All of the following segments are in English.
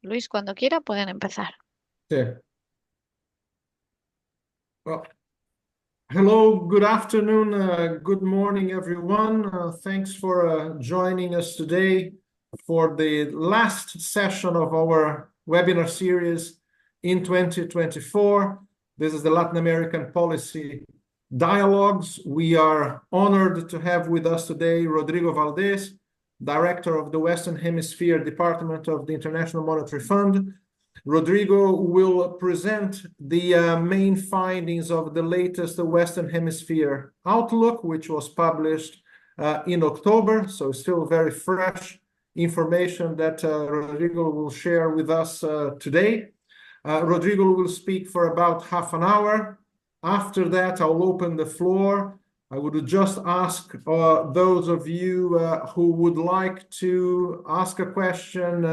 Luis, cuando quiera pueden empezar. Okay. Well, hello, good afternoon, good morning, everyone. Thanks for joining us today for the last session of our webinar series in 2024. This is the Latin American Policy Dialogues. We are honored to have with us today Rodrigo Valdés, Director of the Western Hemisphere Department of the International Monetary Fund. Rodrigo will present the main findings of the latest Western Hemisphere Outlook, which was published in October, so still very fresh information that Rodrigo will share with us today. Rodrigo will speak for about half an hour. After that, I'll open the floor. I would just ask those of you who would like to ask a question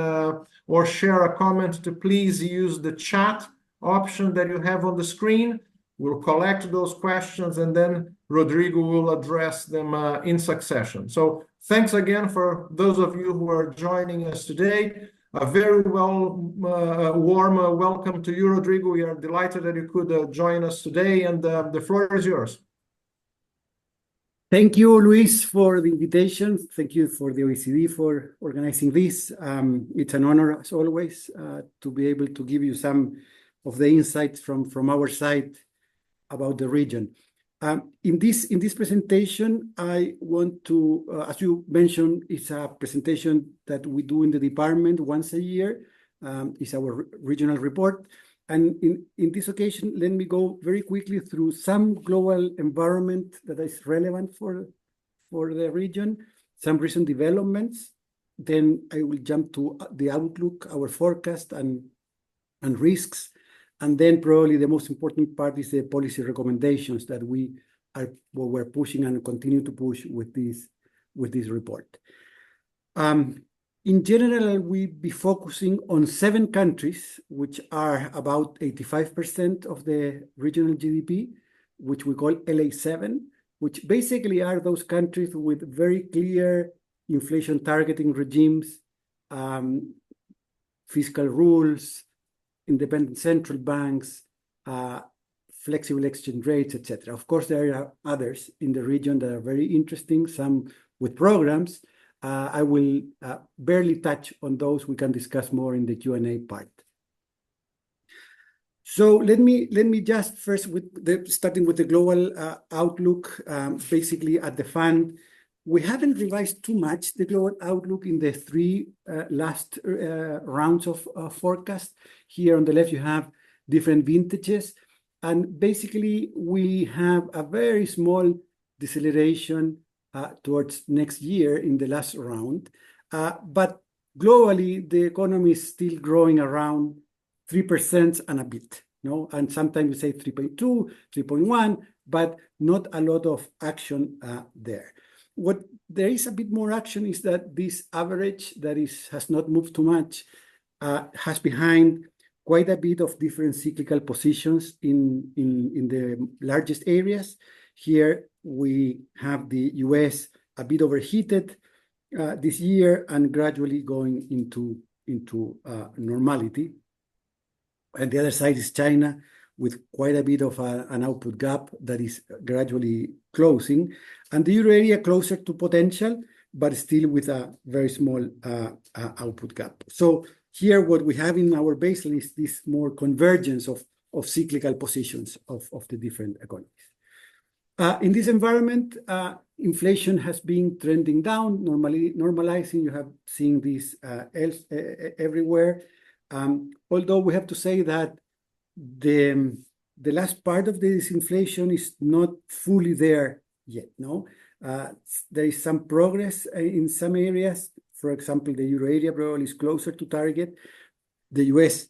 or share a comment to please use the chat option that you have on the screen. We'll collect those questions and then Rodrigo will address them in succession. So thanks again for those of you who are joining us today. A very warm welcome to you, Rodrigo. We are delighted that you could join us today, and the floor is yours. Thank you, Luis, for the invitation. Thank you for the OECD for organizing this. It's an honor, as always, to be able to give you some of the insights from our side about the region. In this presentation, I want to, as you mentioned, it's a presentation that we do in the department once a year. It's our regional report. And in this occasion, let me go very quickly through some global environment that is relevant for the region, some recent developments. Then I will jump to the outlook, our forecast and risks. And then probably the most important part is the policy recommendations that we're pushing and continue to push with this report. In general, we'll be focusing on 7 countries, which are about 85% of the regional GDP, which we call LA7, which basically are those countries with very clear inflation targeting regimes, fiscal rules, independent central banks, flexible exchange rates, etc. Of course, there are others in the region that are very interesting, some with programs. I will barely touch on those. We can discuss more in the Q&A part. So let me just first starting with the global outlook. Basically, at the fund, we haven't revised too much the global outlook in the 3 last rounds of forecast. Here on the left, you have different vintages, and basically we have a very small deceleration towards next year in the last round. But globally, the economy is still growing around 3% and a bit, no? And sometimes we say 3.2, 3.1, but not a lot of action there. What there is a bit more action is that this average that has not moved too much has behind quite a bit of different cyclical positions in the largest areas. Here we have the US a bit overheated this year and gradually going into normality. And the other side is China with quite a bit of an output gap that is gradually closing. And the Euro area closer to potential, but still with a very small output gap. So here what we have in our baseline is this more convergence of cyclical positions of the different economies. In this environment, inflation has been trending down, normalizing. You have seen this everywhere. Although we have to say that the last part of this inflation is not fully there yet. No, there is some progress in some areas. For example, the Euro area probably is closer to target. The US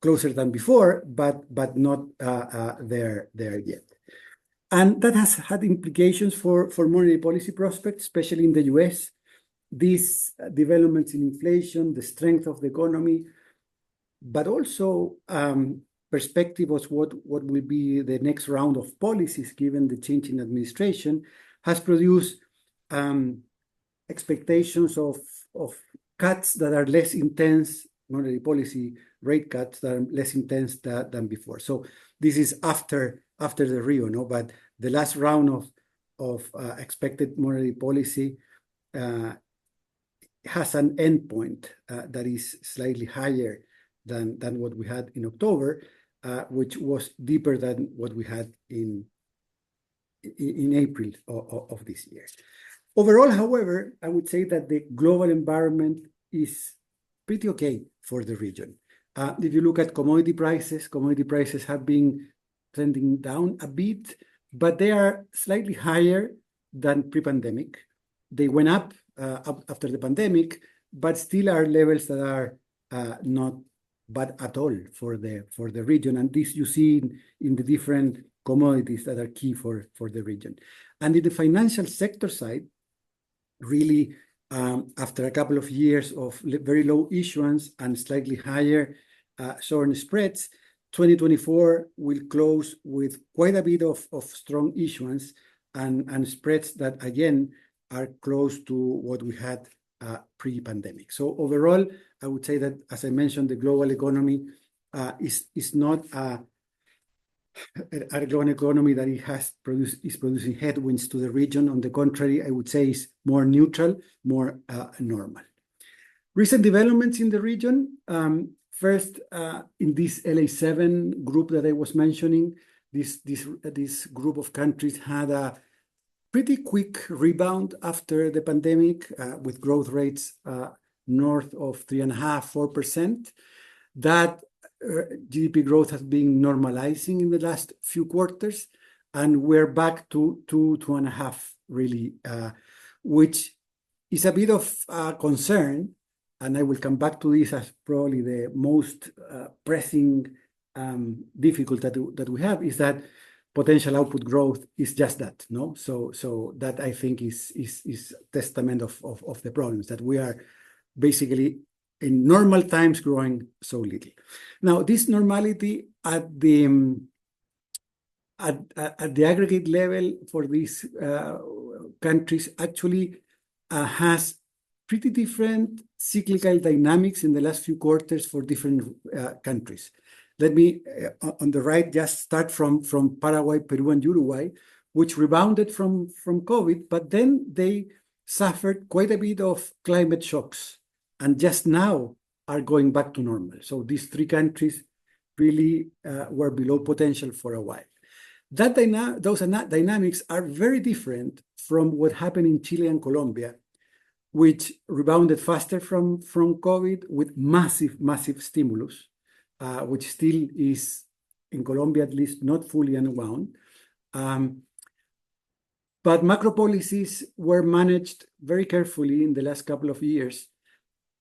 closer than before, but not there yet. And that has had implications for monetary policy prospects, especially in the US. These developments in inflation, the strength of the economy, but also perspective of what will be the next round of policies given the change in administration, has produced expectations of cuts that are less intense monetary policy rate cuts that are less intense than before. So this is after the Rio, no? But the last round of expected monetary policy has an endpoint that is slightly higher than what we had in October, which was deeper than what we had in April of this year. Overall, however, I would say that the global environment is pretty okay for the region. If you look at commodity prices have been trending down a bit, but they are slightly higher than pre-pandemic. They went up after the pandemic, but still are levels that are not bad at all for the region. And this you see in the different commodities that are key for the region. And in the financial sector side, really, after a couple of years of very low issuance and slightly higher sovereign spreads, 2024 will close with quite a bit of strong issuance and spreads that, again, are close to what we had pre-pandemic. So overall, I would say that, as I mentioned, the global economy is not a global economy that is producing headwinds to the region. On the contrary, I would say is more neutral, more normal. Recent developments in the region. First, in this LA7 group that I was mentioning, this group of countries had a pretty quick rebound after the pandemic, with growth rates north of 3.5–4%. That GDP growth has been normalizing in the last few quarters, and we're back to 2.5, really, which is a bit of concern. And I will come back to this as probably the most pressing difficulty that we have, is that potential output growth is just that, no? So that, I think, is testament of the problems, that we are basically in normal times growing so little. Now, this normality at the aggregate level for these countries actually has pretty different cyclical dynamics in the last few quarters for different countries. Let me, on the right, just start from Paraguay, Peru, and Uruguay, which rebounded from COVID, but then they suffered quite a bit of climate shocks, and just now are going back to normal. So these three countries really were below potential for a while. Those dynamics are very different from what happened in Chile and Colombia, which rebounded faster from COVID with massive stimulus, which still is, in Colombia at least, not fully unwound. But macro policies were managed very carefully in the last couple of years,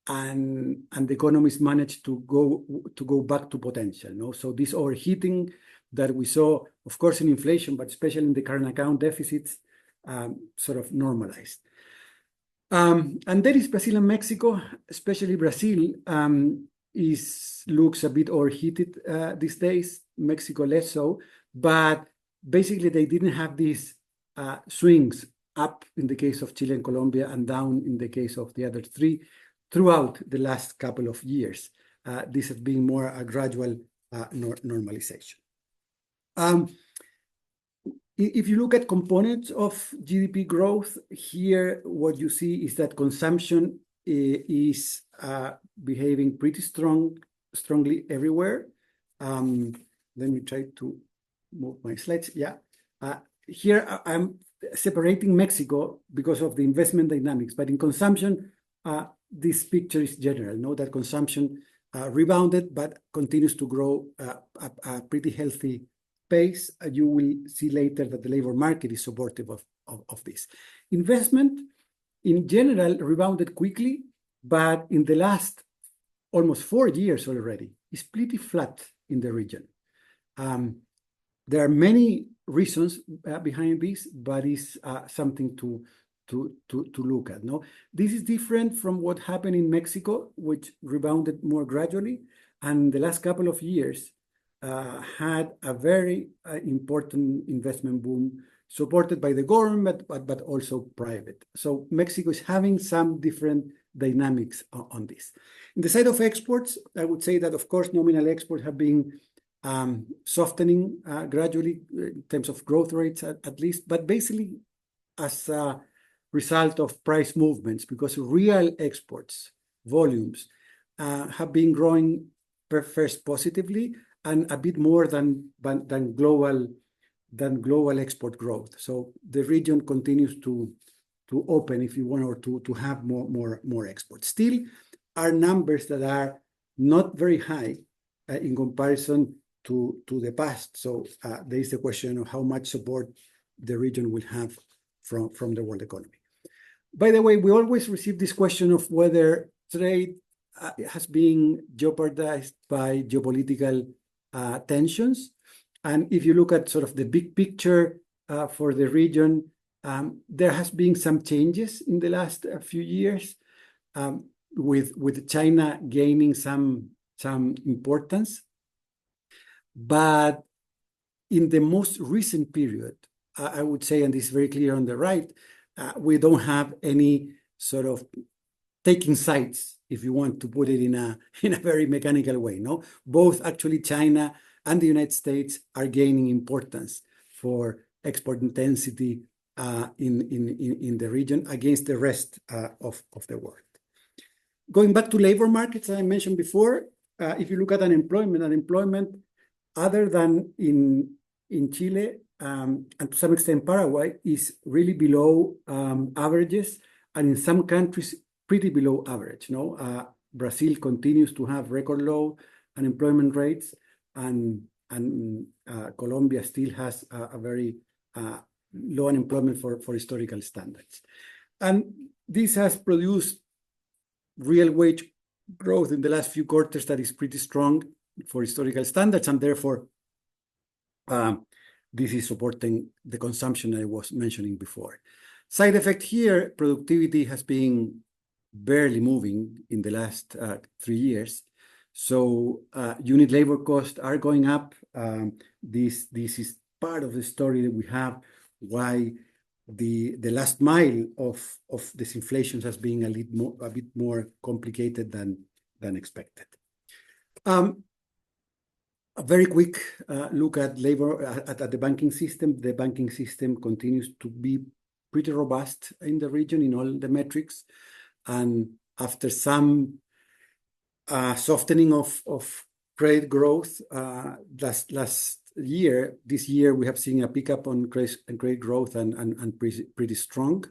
and the economies managed to go back to potential. No? So this overheating that we saw, of course, in inflation, but especially in the current account deficits, sort of normalized. And there is Brazil and Mexico, especially Brazil, looks a bit overheated these days. Mexico less so, but basically they didn't have these swings up in the case of Chile and Colombia and down in the case of the other three throughout the last couple of years. This has been more a gradual normalization. If you look at components of GDP growth, here what you see is that consumption is behaving pretty strongly everywhere. Let me try to move my slides. Yeah. Here I'm separating Mexico because of the investment dynamics, but in consumption, this picture is general. Note that consumption rebounded, but continues to grow a pretty healthy pace. You will see later that the labor market is supportive of this. Investment, in general, rebounded quickly, but in the last almost 4 years already, is pretty flat in the region. There are many reasons behind this, but it's something to look at. No, this is different from what happened in Mexico, which rebounded more gradually, and the last couple of years had a very important investment boom supported by the government, but also private. So Mexico is having some different dynamics on this. In the side of exports, I would say that, of course, nominal exports have been softening gradually in terms of growth rates at least, but basically as a result of price movements, because real exports volumes have been growing first positively and a bit more than global export growth. So the region continues to open, if you want, or to have more exports. Still, are numbers that are not very high in comparison to the past. So there is the question of how much support the region will have from the world economy. By the way, we always receive this question of whether trade has been jeopardized by geopolitical tensions. And if you look at sort of the big picture for the region, there has been some changes in the last few years, with China gaining some importance. But in the most recent period, I would say, and this is very clear on the right, we don't have any sort of taking sides, if you want to put it in a very mechanical way. No, both actually China and the United States are gaining importance for export intensity in the region against the rest of the world. Going back to labor markets, I mentioned before, if you look at unemployment, other than in Chile and to some extent Paraguay, is really below averages, and in some countries pretty below average. No, Brazil continues to have record low unemployment rates, and Colombia still has a very low unemployment for historical standards. And this has produced real wage growth in the last few quarters that is pretty strong for historical standards, and therefore this is supporting the consumption I was mentioning before. Side effect here, productivity has been barely moving in the last 3 years. So unit labor costs are going up. This is part of the story that we have, why the last mile of disinflation has been a bit more complicated than expected. A very quick look at labor at the banking system. The banking system continues to be pretty robust in the region in all the metrics, and after some softening of credit growth last year, this year we have seen a pickup on credit growth and pretty strong.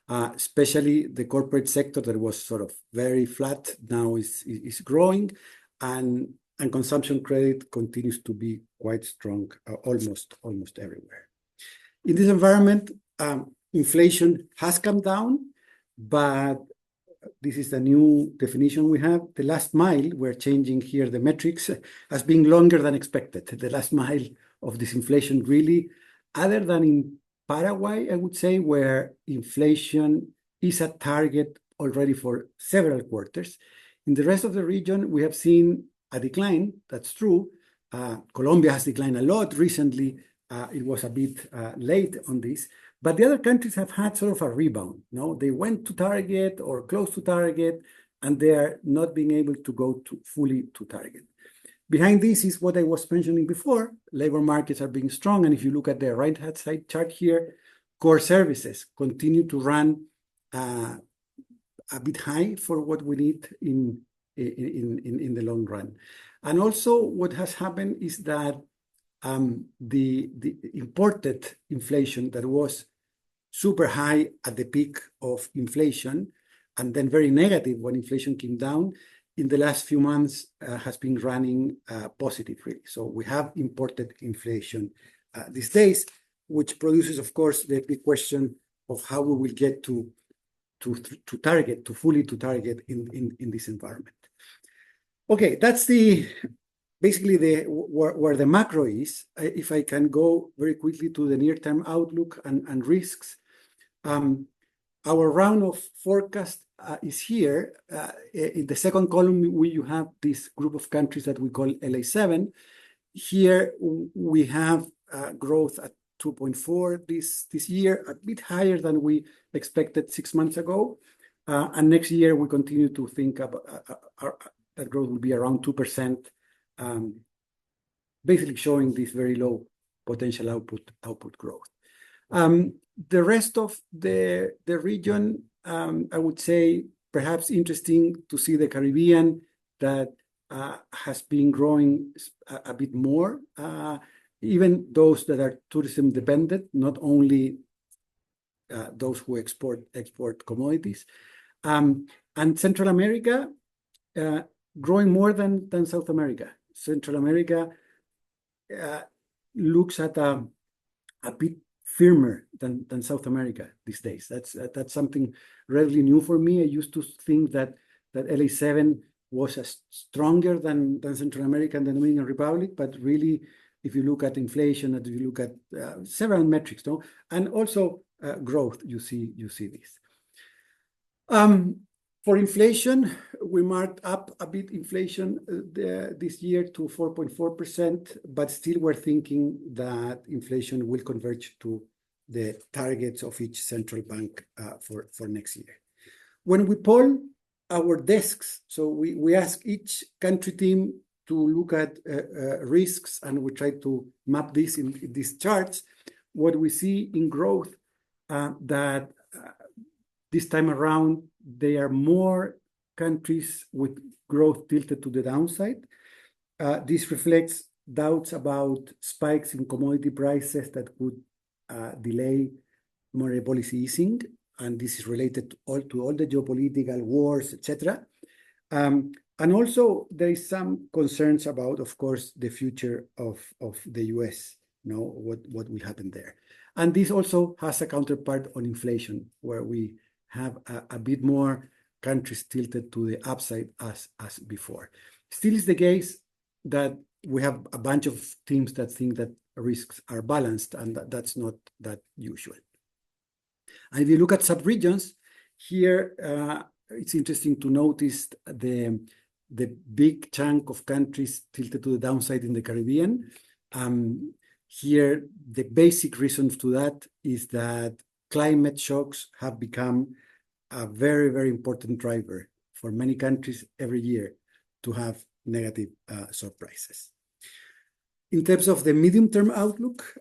Especially the corporate sector that was sort of very flat now is growing, and consumption credit continues to be quite strong almost everywhere. In this environment, inflation has come down, but this is the new definition we have. The last mile, we're changing here the metrics, has been longer than expected. The last mile of disinflation, really, other than in Paraguay, I would say, where inflation is at target already for several quarters. In the rest of the region, we have seen a decline. That's true. Colombia has declined a lot recently. It was a bit late on this, but the other countries have had sort of a rebound. No, they went to target or close to target, and they are not being able to go fully to target. Behind this is what I was mentioning before. Labor markets are being strong, and if you look at the right-hand side chart here, core services continue to run a bit high for what we need in the long run. And also what has happened is that the imported inflation that was super high at the peak of inflation and then very negative when inflation came down, in the last few months has been running positive, really. So we have imported inflation these days, which produces, of course, the big question of how we will get to fully to target in this environment. Okay, that's basically where the macro is. If I can go very quickly to the near-term outlook and risks. Our round of forecast is here. In the second column, you have this group of countries that we call LA7. Here we have growth at 2.4 this year, a bit higher than we expected 6 months ago. And next year, we continue to think about that growth will be around 2%, basically showing this very low potential output growth. The rest of the region, I would say, perhaps interesting to see the Caribbean that has been growing a bit more, even those that are tourism dependent, not only those who export commodities. And Central America growing more than South America. Central America looks at a bit firmer than South America these days. That's something relatively new for me. I used to think that LA7 was stronger than Central America and the Dominican Republic, but really, if you look at inflation, and if you look at several metrics, no, and also growth, you see this. For inflation, we marked up a bit inflation this year to 4.4%, but still we're thinking that inflation will converge to the targets of each central bank for next year. When we poll our desks, so we ask each country team to look at risks, and we try to map this in these charts. What we see in growth that this time around, there are more countries with growth tilted to the downside. This reflects doubts about spikes in commodity prices that could delay monetary policy easing, and this is related to all the geopolitical wars, etc. And also, there is some concerns about, of course, the future of the US, what will happen there. And this also has a counterpart on inflation, where we have a bit more countries tilted to the upside as before. Still is the case that we have a bunch of teams that think that risks are balanced, and that's not that usual. And if you look at sub-regions, here it's interesting to notice the big chunk of countries tilted to the downside in the Caribbean. Here, the basic reason to that is that climate shocks have become a very, very important driver for many countries every year to have negative surprises. In terms of the medium-term outlook,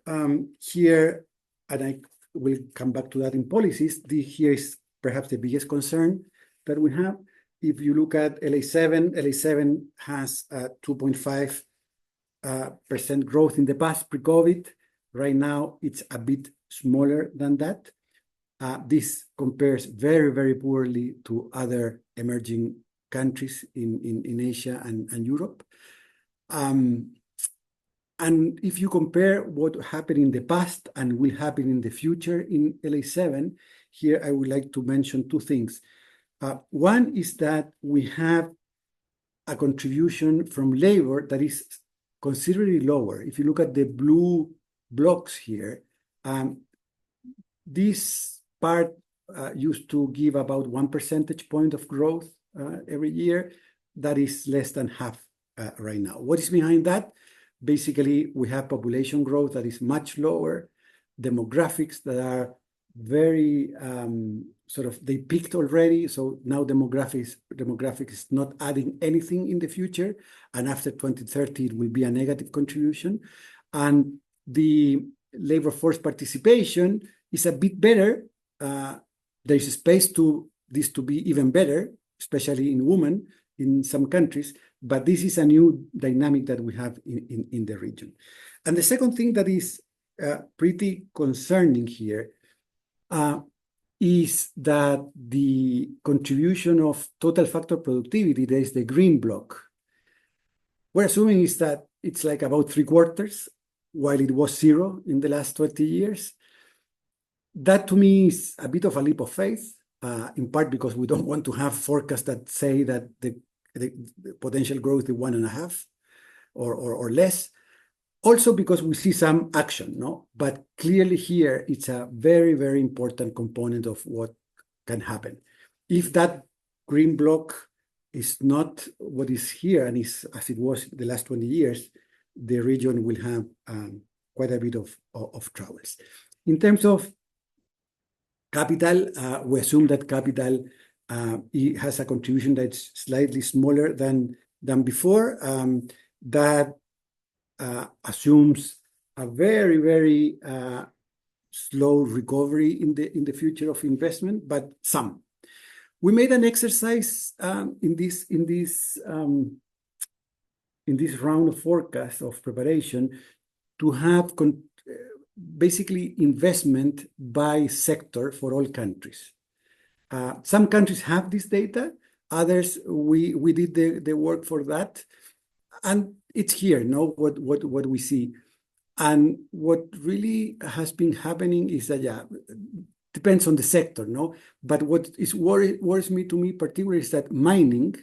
here, and I will come back to that in policies, here is perhaps the biggest concern that we have. If you look at LA7 has 2.5% growth in the past pre-COVID. Right now, it's a bit smaller than that. This compares very, very poorly to other emerging countries in Asia and Europe. And if you compare what happened in the past and will happen in the future in LA7, here I would like to mention two things. One is that we have a contribution from labor that is considerably lower. If you look at the blue blocks here, this part used to give about 1 percentage point of growth every year. That is less than half right now. What is behind that? Basically, we have population growth that is much lower, demographics that are very they peaked already. So now demographics is not adding anything in the future. And after 2030, it will be a negative contribution. And the labor force participation is a bit better. There's a space to this to be even better, especially in women in some countries. But this is a new dynamic that we have in the region. And the second thing that is pretty concerning here is that the contribution of total factor productivity, there is the green block. We're assuming is that it's like about 3/4, while it was 0 in the last 20 years. That to me is a bit of a leap of faith, in part because we don't want to have forecasts that say that the potential growth is 1.5 or less. Also because we see some action, no? But clearly here, it's a very, very important component of what can happen. If that green block is not what is here and is as it was the last 20 years, the region will have quite a bit of troubles. In terms of capital, we assume that capital It has a contribution that's slightly smaller than before. That assumes a very, very slow recovery in the future of investment, but some. We made an exercise in this round of forecast of preparation to have basically investment by sector for all countries. Some countries have this data. Others, we did the work for that, and it's here. What we see, and what really has been happening is that depends on the sector, But what is worries me particularly is that mining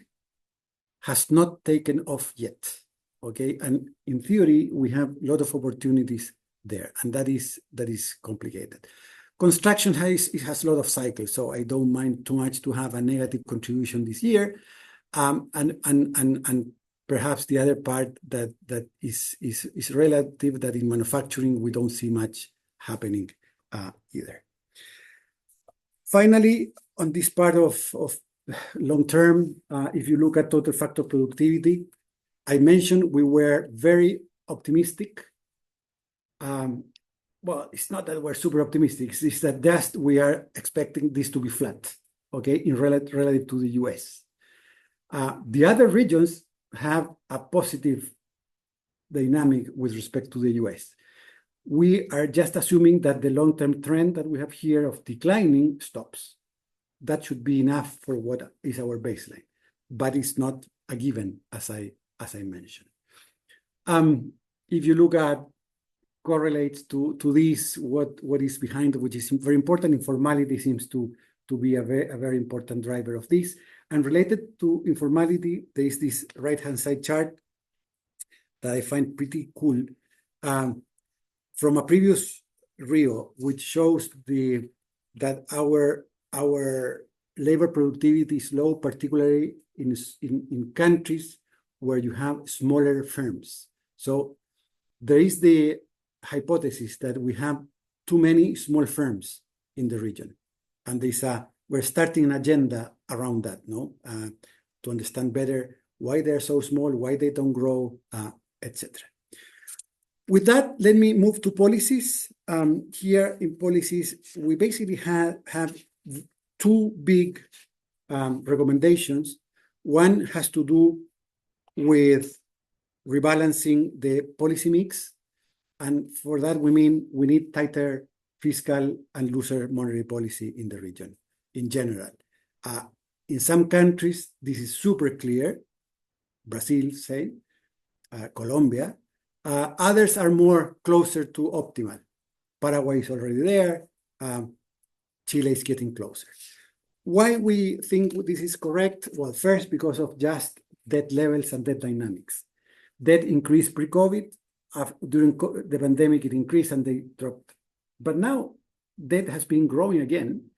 has not taken off yet. Okay, and in theory we have a lot of opportunities there, and that is complicated. Construction has a lot of cycles, so I don't mind too much to have a negative contribution this year, and perhaps the other part that is relative, that in manufacturing we don't see much happening either. Finally, on this part of long term, if you look at total factor productivity, I mentioned we were very optimistic. Well, it's not that we're super optimistic. It's that just we are expecting this to be flat, okay, in relative to the US. The other regions have a positive dynamic with respect to the US. We are just assuming that the long-term trend that we have here of declining stops. That should be enough for what is our baseline, but it's not a given, as I mentioned. If you look at correlates to this, what is behind, which is very important, informality seems to be a very important driver of this. And related to informality, there is this right-hand side chart that I find pretty cool, from a previous Rio, which shows that our labor productivity is low, particularly in countries where you have smaller firms. So there is the hypothesis that we have too many small firms in the region, and we're starting an agenda around that, to understand better why they're so small, why they don't grow, etc. With that, let me move to policies. Here in policies, we basically have two big recommendations. One has to do with rebalancing the policy mix. And for that, we need tighter fiscal and looser monetary policy in the region in general. In some countries, this is super clear. Brazil, say, Colombia. Others are more closer to optimal. Paraguay is already there. Chile is getting closer. Why we think this is correct? Well, first, because of just debt levels and debt dynamics. Debt increased pre-COVID. During the pandemic, it increased and they dropped. But now debt has been growing again.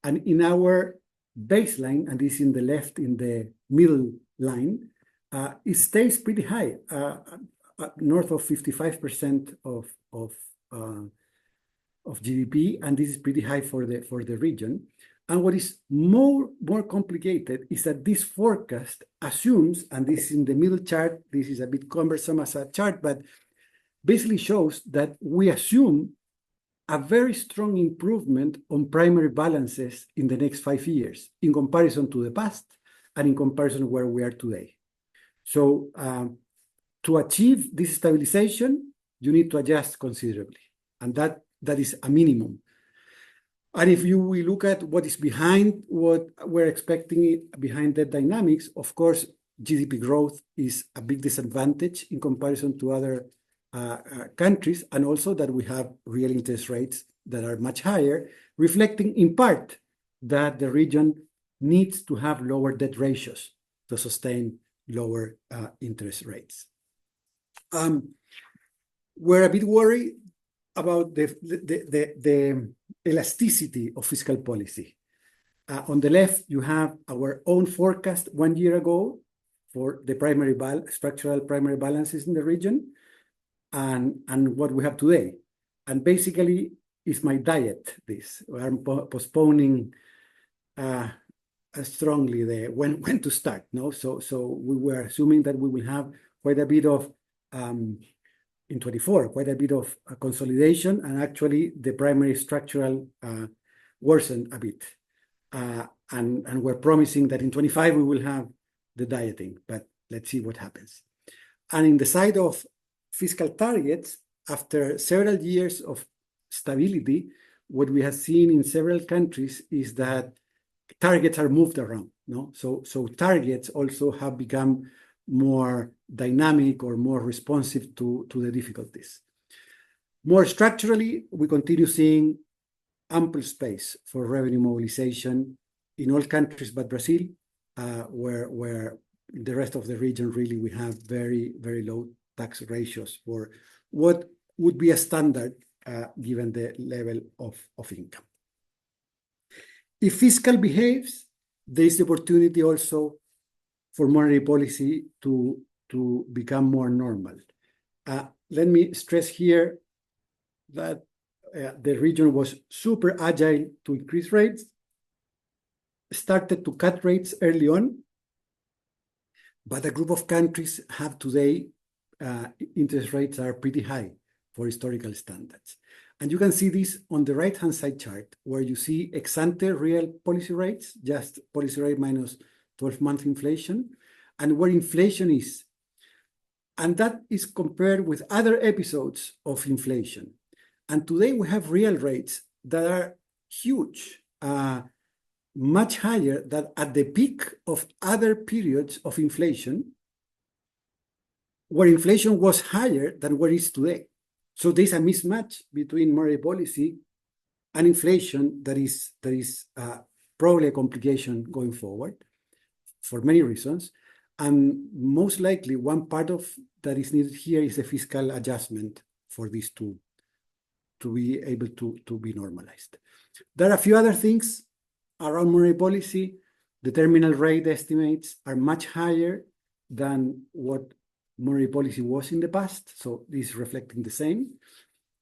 And in our baseline, and this in the left, in the middle line, it stays pretty high, north of 55% of GDP, and this is pretty high for the region. And what is more complicated is that this forecast assumes, and this is in the middle chart, this is a bit cumbersome as a chart, but basically shows that we assume a very strong improvement on primary balances in the next 5 years in comparison to the past and in comparison where we are today. So to achieve this stabilization, you need to adjust considerably, and that is a minimum. And if we look at what is behind what we're expecting behind that dynamics, of course, GDP growth is a big disadvantage in comparison to other countries, and also that we have real interest rates that are much higher, reflecting in part that the region needs to have lower debt ratios to sustain lower interest rates. We're a bit worried about the elasticity of fiscal policy. On the left, you have our own forecast 1 year ago for the structural primary balances in the region, and what we have today. And basically, it's my diet, this. I'm postponing strongly when to start. No, so we were assuming that we will have quite a bit of in 24, quite a bit of consolidation, and actually the primary structural worsened a bit. And we're promising that in 25 we will have the dieting, but let's see what happens. And in the side of fiscal targets, after several years of stability, what we have seen in several countries is that targets are moved around. No, so targets also have become more dynamic or more responsive to the difficulties. More structurally, we continue seeing ample space for revenue mobilization in all countries but Brazil, where in the rest of the region, really, we have very, very low tax ratios for what would be a standard given the level of income. If fiscal behaves, there is the opportunity also for monetary policy to become more normal. Let me stress here that the region was super agile to increase rates, started to cut rates early on, but a group of countries have today interest rates are pretty high for historical standards. And you can see this on the right-hand side chart, where you see ex-ante real policy rates, just policy rate minus 12-month inflation, and where inflation is. And that is compared with other episodes of inflation. And today we have real rates that are huge, much higher than at the peak of other periods of inflation, where inflation was higher than what it is today. So there's a mismatch between monetary policy and inflation that is probably a complication going forward for many reasons. And most likely one part of that is needed here is a fiscal adjustment for these two to be able to be normalized. There are a few other things around monetary policy. The terminal rate estimates are much higher than what monetary policy was in the past, so this is reflecting the same.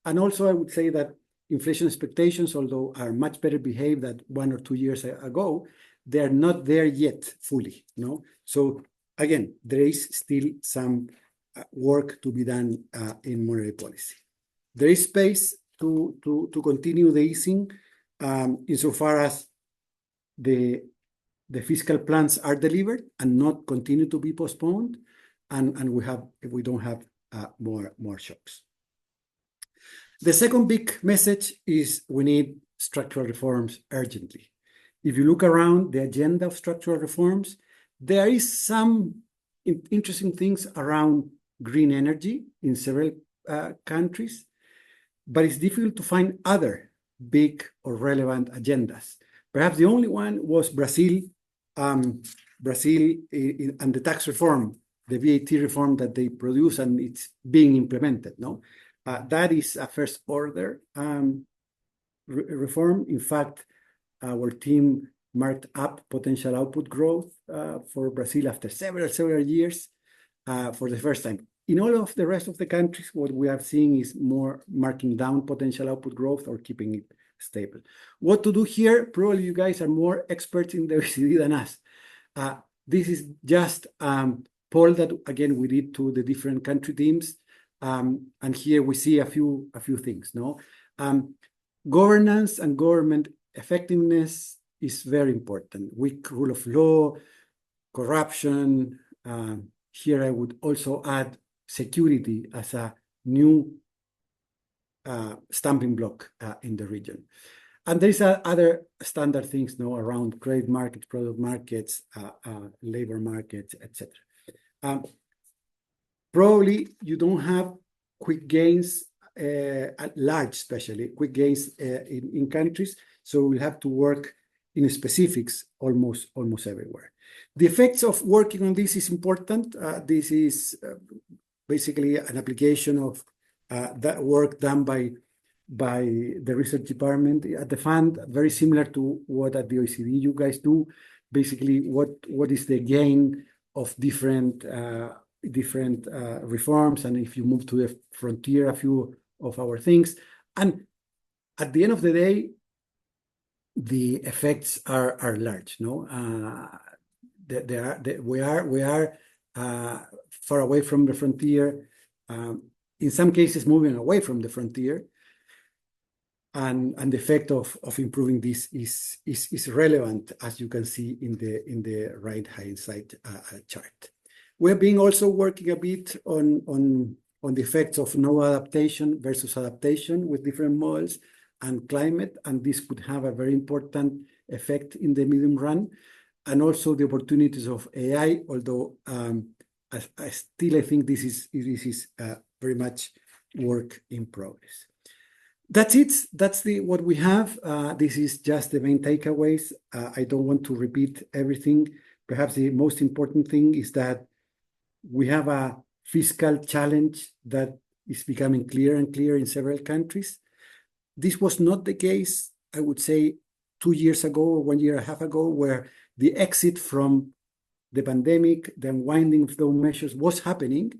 And also I would say that inflation expectations, although are much better behaved than 1 or 2 years ago, they are not there yet fully. No, so again, there is still some work to be done in monetary policy. There is space to continue the easing insofar as the fiscal plans are delivered and not continue to be postponed, and we don't have more shocks. The second big message is we need structural reforms urgently. If you look around the agenda of structural reforms, there is some interesting things around green energy in several countries, but it's difficult to find other big or relevant agendas. Perhaps the only one was Brazil, and the tax reform, the VAT reform that they produce, and it's being implemented. No, that is a first order reform. In fact, our team marked up potential output growth for Brazil after several years for the first time. In all of the rest of the countries, what we are seeing is more marking down potential output growth or keeping it stable. What to do here? Probably you guys are more experts in the OECD than us. This is just poll that again we did to the different country teams, and here we see a few things. No, governance and government effectiveness is very important. Weak rule of law, corruption. Here I would also add security as a new stamping block in the region. And there's other standard things now around credit markets, product markets, labor markets, etc. Probably you don't have quick gains at large, especially quick gains in countries. So we'll have to work in specifics almost everywhere. The effects of working on this is important. This is basically an application of that work done by the research department at the fund, very similar to what at the OECD you guys do. Basically, what is the gain of different reforms, and if you move to the frontier, a few of our things. And at the end of the day, the effects are large. No, we are far away from the frontier. In some cases, moving away from the frontier, and the effect of improving this is relevant, as you can see in the right hand side chart. We have been also working a bit on the effects of no adaptation versus adaptation with different models and climate, and this could have a very important effect in the medium run, and also the opportunities of AI, although I still think this is very much work in progress. That's it. That's what we have. This is just the main takeaways. I don't want to repeat everything. Perhaps the most important thing is that we have a fiscal challenge that is becoming clearer and clearer in several countries. This was not the case, I would say, 2 years ago or 1.5 years ago, where the exit from the pandemic, the unwinding of those measures was happening,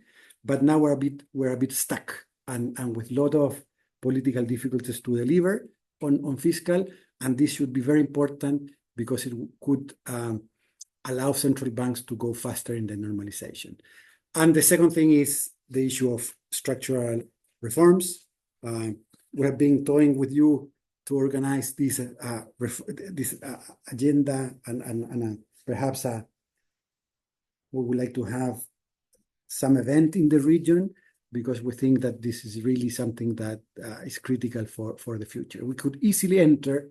but now we're a bit stuck and with a lot of political difficulties to deliver on fiscal, and this should be very important because it could allow central banks to go faster in the normalization. And the second thing is the issue of structural reforms. We have been toying with you to organize this agenda, and perhaps we would like to have some event in the region, because we think that this is really something that is critical for the future. We could easily enter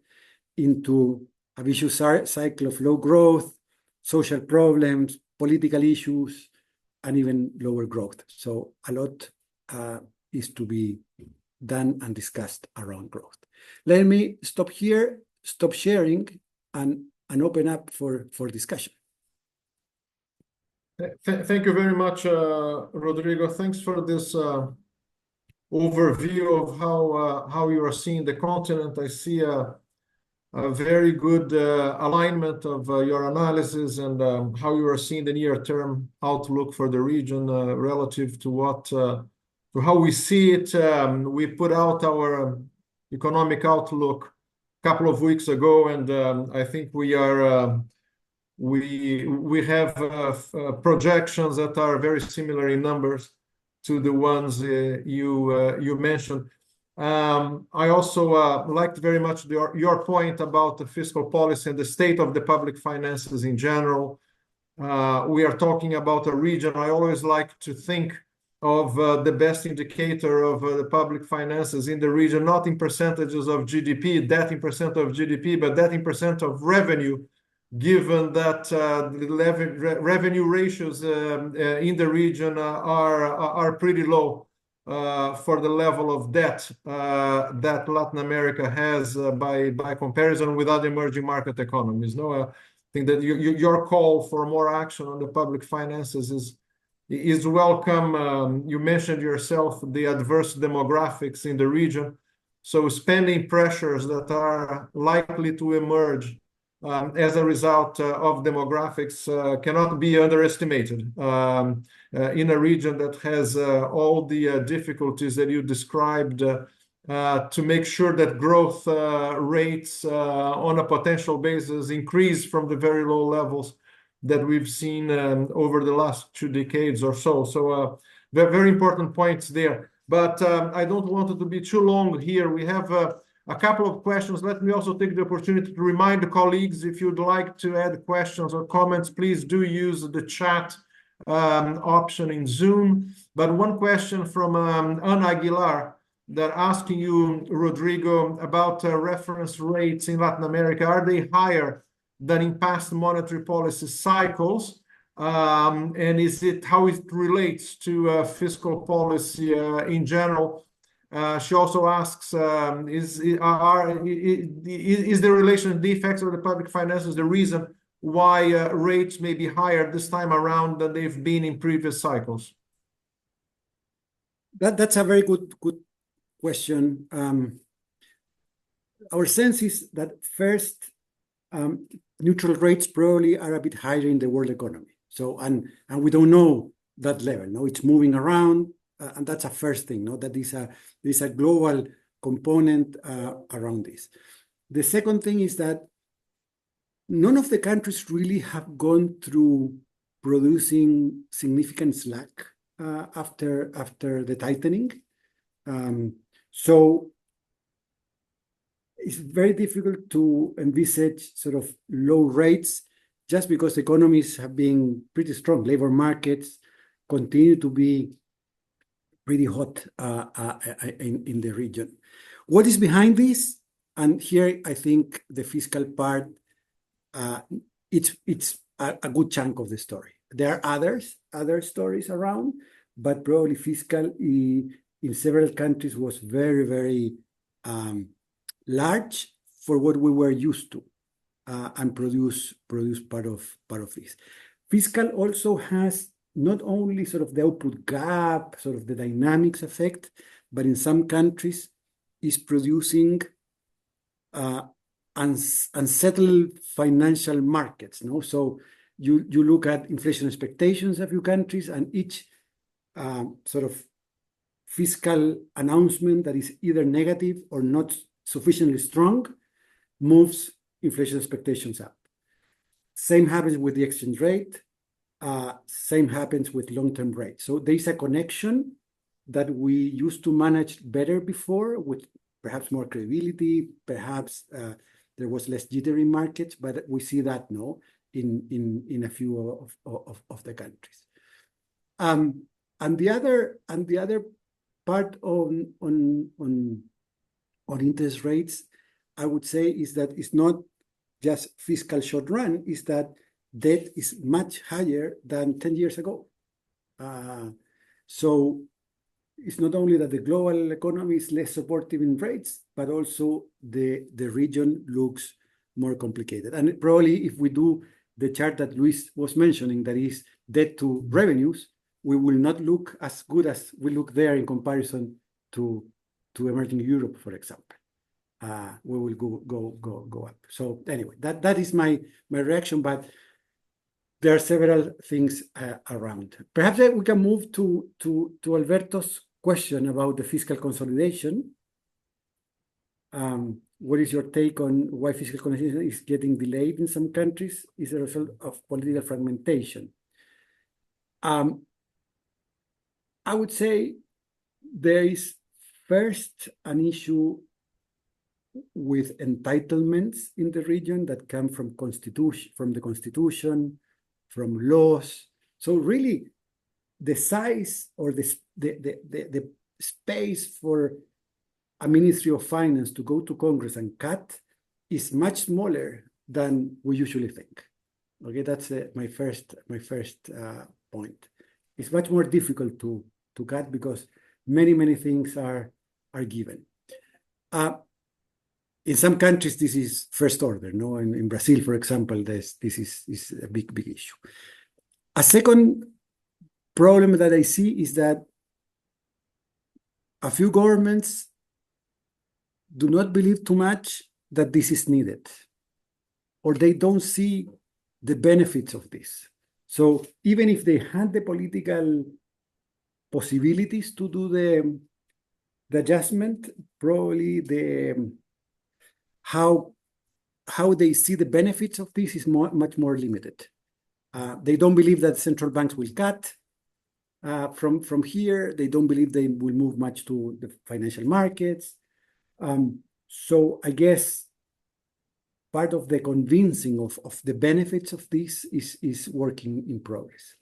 into a vicious cycle of low growth, social problems, political issues, and even lower growth. So a lot is to be done and discussed around growth. Let me stop here, stop sharing, and open up for discussion. Thank you very much, Rodrigo. Thanks for this overview of how you are seeing the continent. I see a very good alignment of your analysis and how you are seeing the near-term outlook for the region relative to how we see it. We put out our economic outlook a couple of weeks ago, and I think we are. We have projections that are very similar in numbers to the ones you mentioned. I also liked very much your point about the fiscal policy and the state of the public finances in general. We are talking about a region. I always like to think of the best indicator of the public finances in the region, not in percentages of GDP, that in percent of GDP, but that in percent of revenue, given that the revenue ratios in the region are pretty low for the level of debt that Latin America has by comparison with other emerging market economies. No, I think that your call for more action on the public finances is welcome. You mentioned yourself the adverse demographics in the region, so spending pressures that are likely to emerge as a result of demographics cannot be underestimated in a region that has all the difficulties that you described to make sure that growth rates on a potential basis increase from the very low levels that we've seen over the last 2 decades or so. So very, very important points there. But I don't want it to be too long here. We have a couple of questions. Let me also take the opportunity to remind the colleagues, if you'd like to add questions or comments, please do use the chat option in Zoom. But one question from Ana Aguilar, that asking you, Rodrigo, about reference rates in Latin America. Are they higher than in past monetary policy cycles? And how it relates to fiscal policy in general? She also asks, is the relation, the effects of the public finances the reason why rates may be higher this time around than they've been in previous cycles? That's a very good question. Our sense is that first, neutral rates probably are a bit higher in the world economy. So, and we don't know that level. No, it's moving around. And that's a first thing, no? That is a global component around this. The second thing is that none of the countries really have gone through producing significant slack after the tightening. So it's very difficult to envisage sort of low rates just because economies have been pretty strong. Labor markets continue to be pretty hot in the region. What is behind this? And here I think the fiscal part, it's a good chunk of the story. There are other stories around, but probably fiscal in several countries was very, very large for what we were used to, and produce part of this. Fiscal also has not only sort of the output gap, sort of the dynamics effect, but in some countries is producing unsettled financial markets. No, so you look at inflation expectations of a few countries, and each sort of fiscal announcement that is either negative or not sufficiently strong moves inflation expectations up. Same happens with the exchange rate. Same happens with long-term rates. So there's a connection that we used to manage better before with perhaps more credibility, perhaps there was less jitter in markets, but we see that now in a few of the countries. And the other part on interest rates, I would say, is that it's not just fiscal short run, is that debt is much higher than 10 years ago. So it's not only that the global economy is less supportive in rates, but also the region looks more complicated. And probably if we do the chart that Luis was mentioning, that is debt to revenues, we will not look as good as we look there in comparison to emerging Europe, for example. We will go up. So anyway, that is my reaction, but there are several things around. Perhaps we can move to Alberto's question about the fiscal consolidation. What is your take on why fiscal consolidation is getting delayed in some countries? Is a result of political fragmentation? I would say there is first an issue with entitlements in the region that come from the constitution, from laws. So really, the size or the space for a Ministry of Finance to go to Congress and cut is much smaller than we usually think. Okay, that's my first point. It's much more difficult to cut because many things are given. In some countries, this is first order. No, in Brazil, for example, this is a big issue. A second problem that I see is that a few governments do not believe too much that this is needed, or they don't see the benefits of this. So even if they had the political possibilities to do the adjustment, probably how they see the benefits of this is much more limited. They don't believe that central banks will cut from here. They don't believe they will move much to the financial markets. So I guess part of the convincing of the benefits of this is working in progress.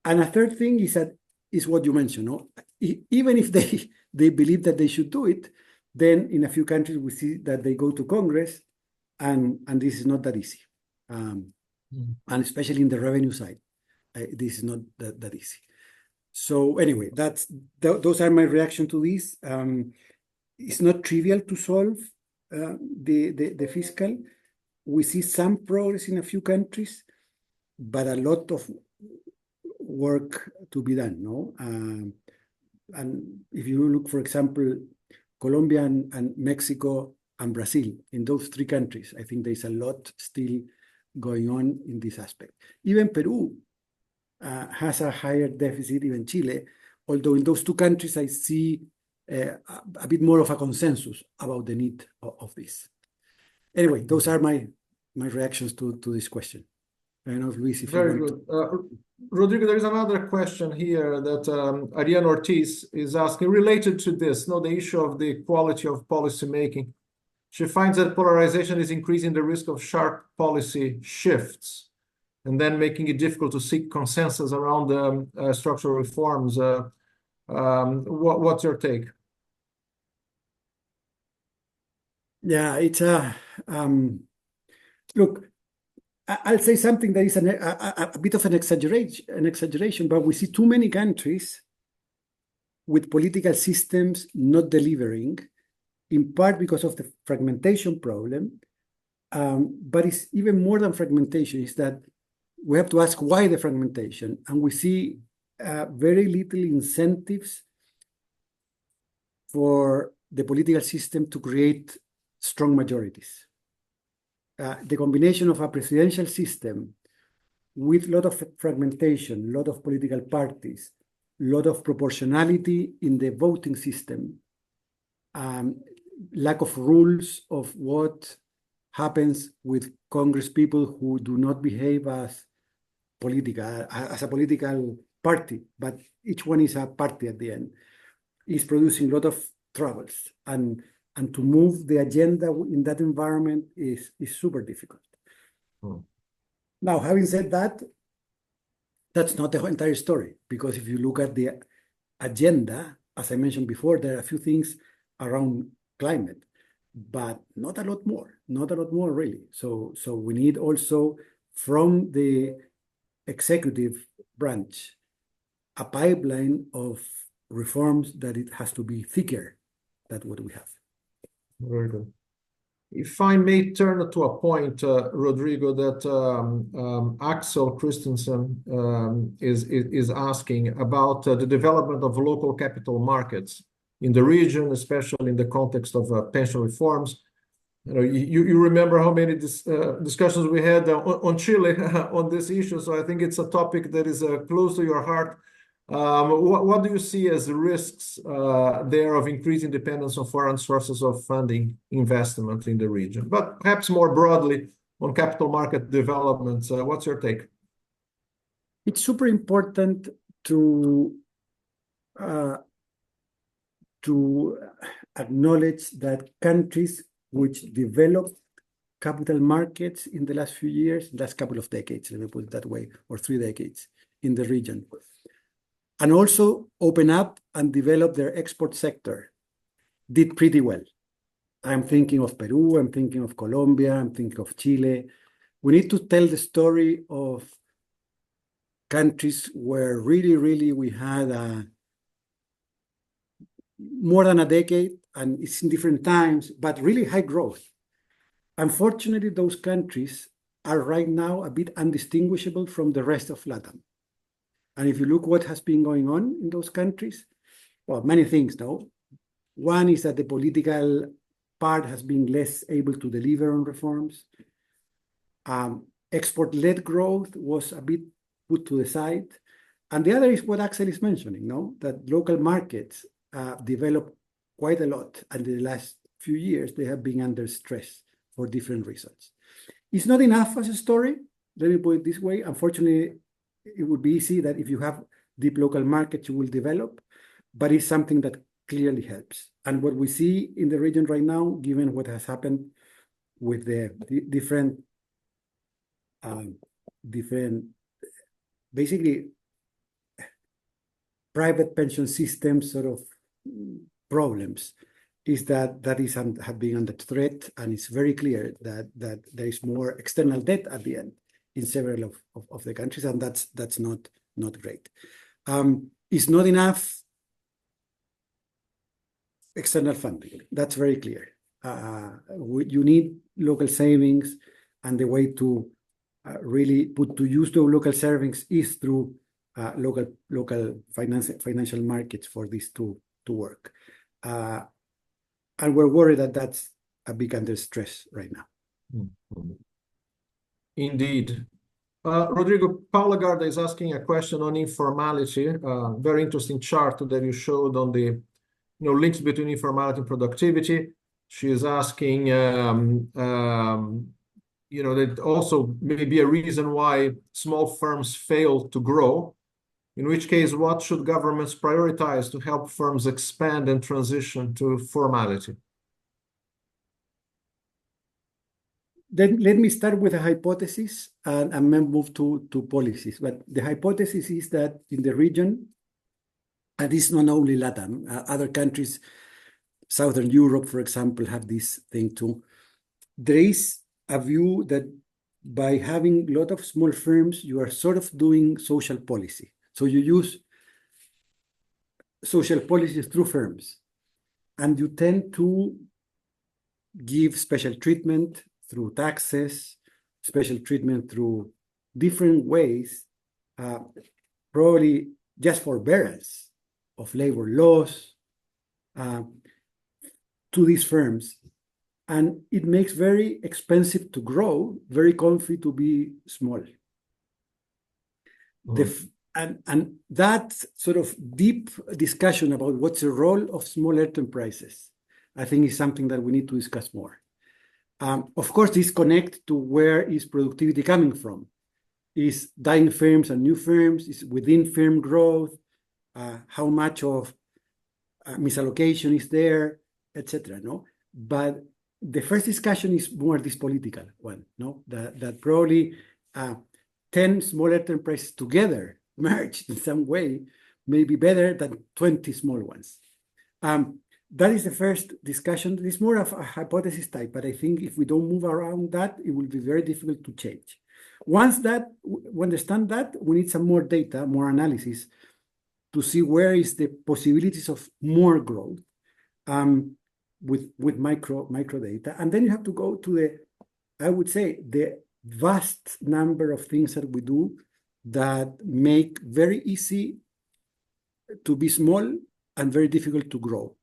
And a third thing is what you mentioned. No? Even if they believe that they should do it, then in a few countries we see that they go to Congress, and this is not that easy. And especially in the revenue side, this is not that easy. So anyway, those are my reaction to this. It's not trivial to solve the fiscal. We see some progress in a few countries, but a lot of work to be done. No, and if you look, for example, Colombia and Mexico and Brazil, in those three countries, I think there's a lot still going on in this aspect. Even Peru has a higher deficit, even Chile, although in those two countries I see a bit more of a consensus about the need of this. Anyway, those are my reactions to this question. I don't know if Luis, if you Very want good. Rodrigo, there is another question here that Ariane Ortiz is asking related to this, the issue of the quality of policy making. She finds that polarization is increasing the risk of sharp policy shifts and then making it difficult to seek consensus around structural reforms. What's your take? Yeah, it's look, I'll say something that is a bit of an exaggeration, but we see too many countries with political systems not delivering, in part because of the fragmentation problem. But it's even more than fragmentation, is that we have to ask why the fragmentation, and we see very little incentives for the political system to create strong majorities. The combination of a presidential system with a lot of fragmentation, a lot of political parties, a lot of proportionality in the voting system, lack of rules of what happens with Congress people who do not behave as a political party, but each one is a party at the end, is producing a lot of troubles. And to move the agenda in that environment is super difficult. Now, having said that, that's not the entire story, because if you look at the agenda, as I mentioned before, there are a few things around climate, but not a lot more really. So we need also from the executive branch a pipeline of reforms that it has to be thicker than what we have. Very good. If I may turn to a point, Rodrigo, that Axel Christensen is asking about the development of local capital markets in the region, especially in the context of pension reforms. You remember how many discussions we had on Chile on this issue. So I think it's a topic that is close to your heart. What do you see as the risks there of increasing dependence on foreign sources of funding investment in the region? But perhaps more broadly on capital market developments, what's your take? It's super important to acknowledge that countries which developed capital markets in the last few years, last couple of decades, let me put it that way, or 3 decades in the region, and also open up and develop their export sector, did pretty well. I'm thinking of Peru, I'm thinking of Colombia, I'm thinking of Chile. We need to tell the story of countries where really we had more than a decade, and it's in different times, but really high growth. Unfortunately, those countries are right now a bit undistinguishable from the rest of Latin. And if you look what has been going on in those countries, well, many things, no? One is that the political part has been less able to deliver on reforms. Export-led growth was a bit put to the side. And the other is what Axel is mentioning, no? That local markets developed quite a lot, and in the last few years, they have been under stress for different reasons. It's not enough as a story, let me put it this way. Unfortunately, it would be easy that if you have deep local markets, you will develop, but it's something that clearly helps. And what we see in the region right now, given what has happened with the different basically private pension systems sort of problems, is that have been under threat, and it's very clear that there is more external debt at the end in several of the countries, and that's not great. It's not enough external funding. That's very clear. You need local savings, and the way to really put to use those local savings is through local financial markets for this to work. And we're worried that that's a big under stress right now. Mm-hmm. Indeed. Rodrigo, Paula Garda is asking a question on informality. Very interesting chart that you showed on the links between informality and productivity. She is asking, that also may be a reason why small firms fail to grow. In which case, what should governments prioritize to help firms expand and transition to formality? Then let me start with a hypothesis and then move to policies. But the hypothesis is that in the region, and this is not only Latin, other countries, Southern Europe, for example, have this thing too. There is a view that by having a lot of small firms, you are sort of doing social policy. So you use social policies through firms, and you tend to give special treatment through taxes, special treatment through different ways, probably just forbearance of labor laws to these firms. And it makes very expensive to grow, very comfy to be small. And that sort of deep discussion about what's the role of small enterprises, I think is something that we need to discuss more. Of course, this connects to where is productivity coming from. Is dying firms and new firms? Is within firm growth? How much of misallocation is there, etc. No, but the first discussion is more this political one. No, that probably 10 small enterprises together merged in some way may be better than 20 small ones. That is the first discussion. It's more of a hypothesis type, but I think if we don't move around that, it will be very difficult to change. Once that we understand that, we need some more data, more analysis to see where is the possibilities of more growth with micro data. And then you have to go to the, I would say, the vast number of things that we do that make very easy to be small and very difficult to grow.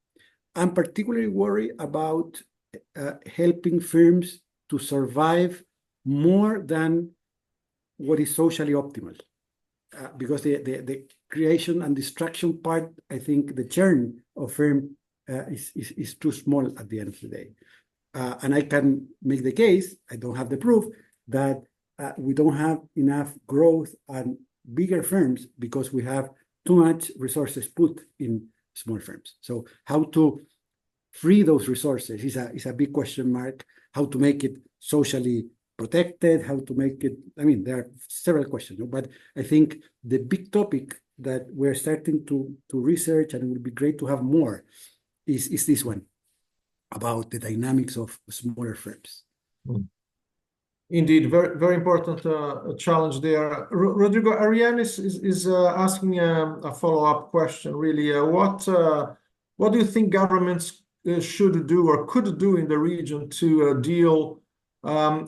I'm particularly worried about helping firms to survive more than what is socially optimal. Because the creation and destruction part, I think the churn of firm is too small at the end of the day. And I can make the case, I don't have the proof, that we don't have enough growth and bigger firms because we have too much resources put in small firms. So how to free those resources is a big question mark. How to make it socially protected, how to make it, I mean, there are several questions, but I think the big topic that we're starting to research, and it would be great to have more, is this one, about the dynamics of smaller firms. Indeed, very, very important challenge there. Rodrigo, Ariane is asking a follow-up question, really. What do you think governments should do or could do in the region to deal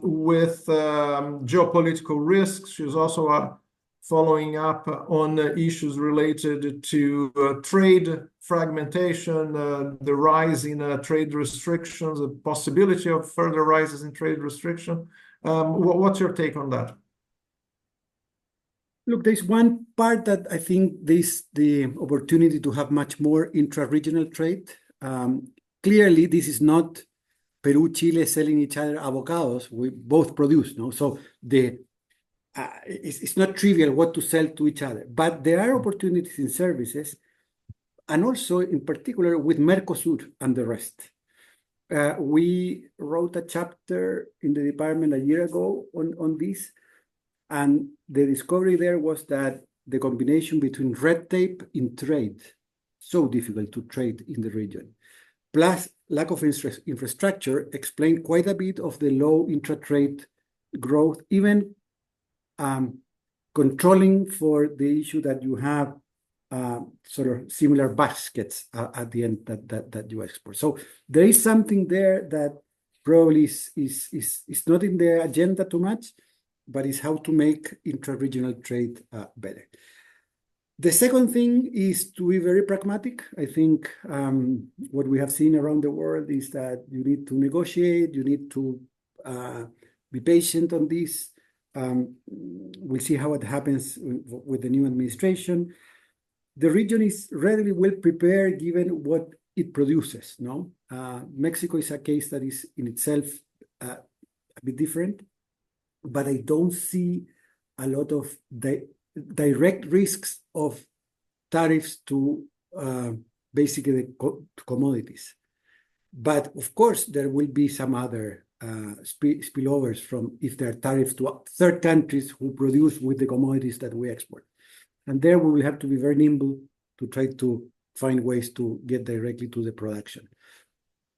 with geopolitical risks? She's also following up on issues related to trade fragmentation, the rise in trade restrictions, the possibility of further rises in trade restriction. What's your take on that? Look, there's one part that I think there's the opportunity to have much more intra-regional trade. Clearly, this is not Peru, Chile selling each other avocados. We both produce, no? So it's not trivial what to sell to each other. But there are opportunities in services, and also in particular with Mercosur and the rest. We wrote a chapter in the department a year ago on this, and the discovery there was that the combination between red tape in trade, so difficult to trade in the region, plus lack of infrastructure explained quite a bit of the low intra-trade growth, even controlling for the issue that you have sort of similar baskets at the end that you export. So there is something there that probably is not in the agenda too much, but is how to make intra-regional trade better. The second thing is to be very pragmatic. I think what we have seen around the world is that you need to negotiate, you need to be patient on this. We'll see how it happens with the new administration. The region is readily well prepared given what it produces, no? Mexico is a case that is in itself a bit different, but I don't see a lot of direct risks of tariffs to basically the commodities. But of course, there will be some other spillovers from if there are tariffs to third countries who produce with the commodities that we export. And there we will have to be very nimble to try to find ways to get directly to the production.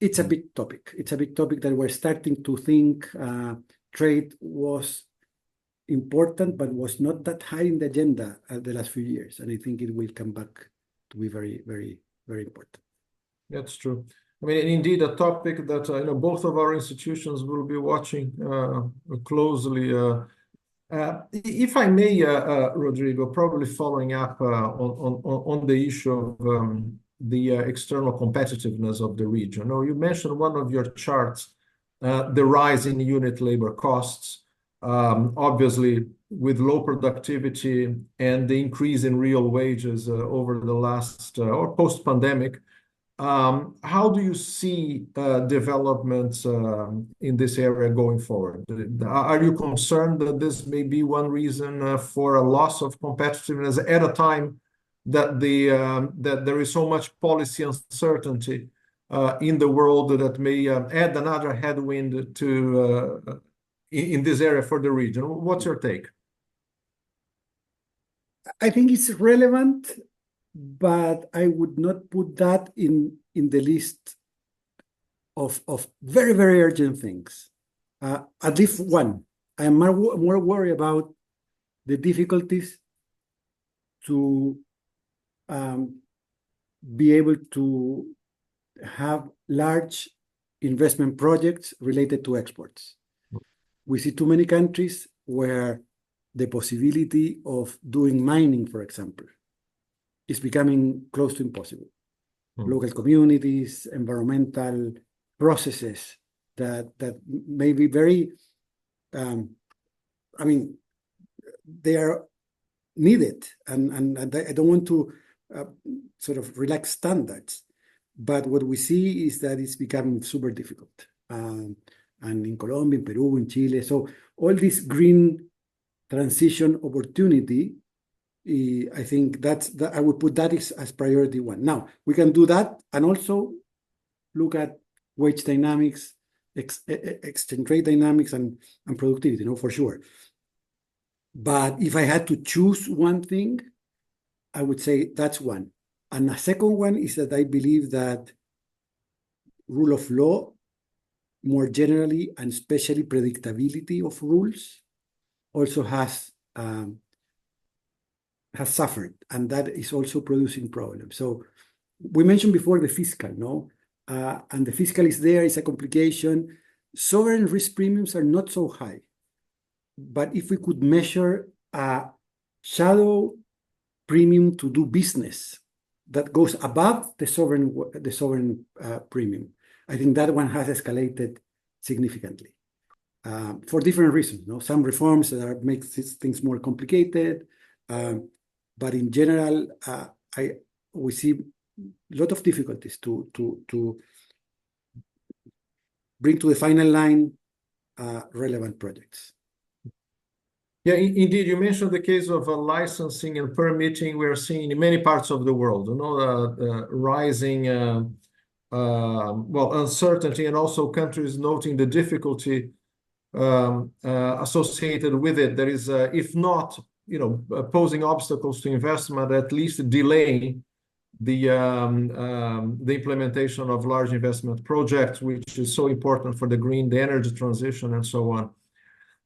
It's a big topic. It's a big topic that we're starting to think trade was important, but was not that high in the agenda the last few years. And I think it will come back to be very, very, very important. That's true. I mean, indeed, a topic that both of our institutions will be watching closely. If I may, Rodrigo, probably following up on the issue of the external competitiveness of the region. You mentioned one of your charts, the rise in unit labor costs, obviously with low productivity and the increase in real wages over the last or post-pandemic. How do you see developments in this area going forward? Are you concerned that this may be one reason for a loss of competitiveness at a time that that there is so much policy uncertainty in the world that may add another headwind to in this area for the region? What's your take? I think it's relevant, but I would not put that in the list of very, very urgent things. At least one, I am more worried about the difficulties to be able to have large investment projects related to exports. We see too many countries where the possibility of doing mining, for example, is becoming close to impossible. Local communities, environmental processes that may be very, I mean, they are needed, and I don't want to sort of relax standards, but what we see is that it's becoming super difficult. And in Colombia, in Peru, in Chile, so all this green transition opportunity, I think I would put that as priority one. Now, we can do that and also look at wage dynamics, exchange rate dynamics, and productivity, for sure. But if I had to choose one thing, I would say that's one. And a second one is that I believe that rule of law, more generally, and especially predictability of rules, also has suffered, and that is also producing problems. So we mentioned before the fiscal, no? And the fiscal is there, it's a complication. Sovereign risk premiums are not so high. But if we could measure a shadow premium to do business that goes above the sovereign premium, I think that one has escalated significantly for different reasons. No? Some reforms that make things more complicated, but in general, we see a lot of difficulties to bring to the final line relevant projects. Yeah, indeed. You mentioned the case of licensing and permitting. We are seeing in many parts of the world, rising uncertainty, and also countries noting the difficulty associated with it. There is, if not, posing obstacles to investment, at least delaying the implementation of large investment projects, which is so important for the energy transition, and so on.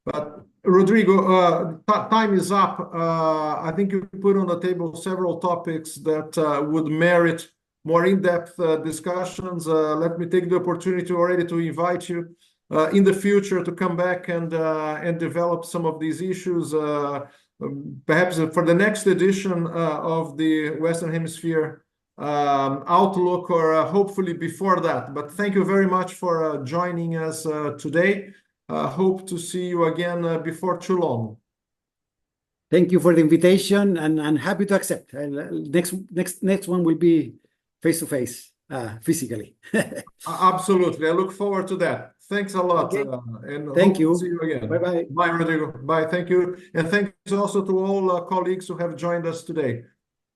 But Rodrigo, time is up. I think you put on the table several topics that would merit more in-depth discussions. Let me take the opportunity already to invite you in the future to come back and develop some of these issues, perhaps for the next edition of the Western Hemisphere Outlook, or hopefully before that. But thank you very much for joining us today. Hope to see you again before too long. Thank you for the invitation, and happy to accept. Next one will be face to face. physically. Absolutely. I look forward to that. Thanks a lot. Okay. And Thank hope to you. see you again. Bye-bye. Bye, Rodrigo. Bye. Thank you. And thanks also to all colleagues who have joined us today.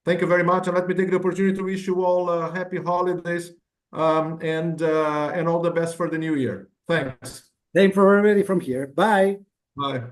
Thank you very much. And let me take the opportunity to wish you all happy holidays and all the best for the new year. Thanks. Same for everybody from here. Bye. Bye.